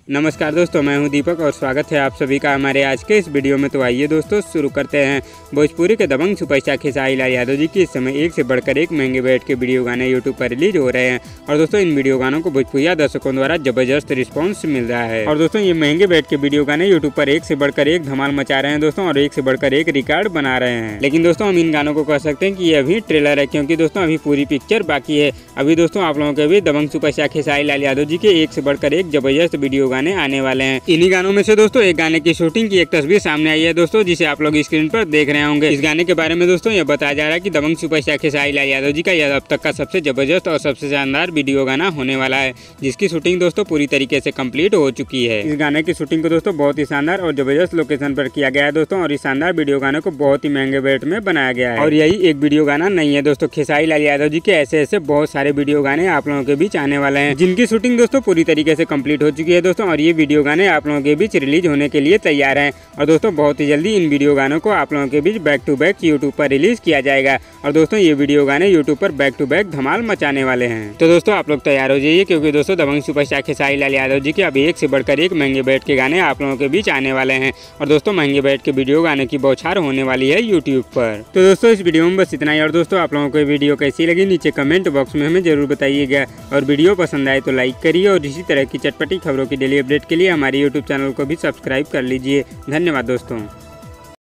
नमस्कार दोस्तों, मैं हूं दीपक और स्वागत है आप सभी का हमारे आज के इस वीडियो में। तो आइए दोस्तों शुरू करते हैं। भोजपुरी के दबंग सुपरस्टार खेसारी लाल यादव जी की इस समय एक से बढ़कर एक महंगे बजट के वीडियो गाने यूट्यूब पर रिलीज हो रहे हैं और दोस्तों इन वीडियो गानों को भोजपुरिया दर्शकों द्वारा जबरदस्त रिस्पॉन्स मिल रहा है। और दोस्तों ये महंगे बजट के वीडियो गाने यूट्यूब पर एक से बढ़कर एक धमाल मचा रहे हैं दोस्तों, और एक से बढ़कर एक रिकॉर्ड बना रहे हैं। लेकिन दोस्तों हम इन गानों को कह सकते हैं कि ये अभी ट्रेलर है, क्योंकि दोस्तों अभी पूरी पिक्चर बाकी है। अभी दोस्तों आप लोगों के भी दबंग सुपरस्टार खेसारी लाल यादव जी के एक से बढ़कर एक जबरदस्त वीडियो गाने आने वाले हैं। इन्हीं गानों में से दोस्तों एक गाने की शूटिंग की एक तस्वीर सामने आई है दोस्तों, जिसे आप लोग स्क्रीन पर देख रहे होंगे। इस गाने के बारे में दोस्तों ये बताया जा रहा है कि दबंग सुपरस्टार खेसारी लाल यादव जी का यह अब तक का सबसे जबरदस्त और सबसे शानदार वीडियो गाना होने वाला है, जिसकी शूटिंग दोस्तों पूरी तरीके से कंप्लीट हो चुकी है। इस गाने की शूटिंग को दोस्तों बहुत ही शानदार और जबरदस्त लोकेशन पर किया गया है दोस्तों, और इस शानदार वीडियो गाने को बहुत ही महंगे बजट में बनाया गया है। और यही एक वीडियो गाना नहीं है दोस्तों, खेसारी लाल यादव जी के ऐसे ऐसे बहुत सारे वीडियो गाने आप लोगों के बीच आने वाले हैं, जिनकी शूटिंग दोस्तों पूरी तरीके से कंप्लीट हो चुकी है दोस्तों, और ये वीडियो गाने आप लोगों के बीच रिलीज होने के लिए तैयार हैं। और दोस्तों बहुत ही जल्दी इन वीडियो गानों को आप लोगों के बीच बैक टू बैक यूट्यूब पर रिलीज किया जाएगा, और दोस्तों ये वीडियो गाने यूट्यूब पर बैक टू बैक धमाल मचाने वाले हैं। तो दोस्तों आप लोग तैयार हो जाइए, क्योंकि दोस्तों दबंग सुपरस्टार खेसारी लाल यादव जी के अभी एक से बढ़कर एक महंगे बजट के गाने आप लोगों के बीच आने वाले हैं, और दोस्तों महंगे बजट के वीडियो गाने की बौछार होने वाली है यूट्यूब पर। तो दोस्तों इस वीडियो में बस इतना ही, और दोस्तों आप लोगों को वीडियो कैसी लगी नीचे कमेंट बॉक्स में हमें जरूर बताइएगा, और वीडियो पसंद आए तो लाइक करिए, और इसी तरह की चटपटी खबरों की डेली अपडेट के लिए हमारे यूट्यूब चैनल को भी सब्सक्राइब कर लीजिए। धन्यवाद दोस्तों।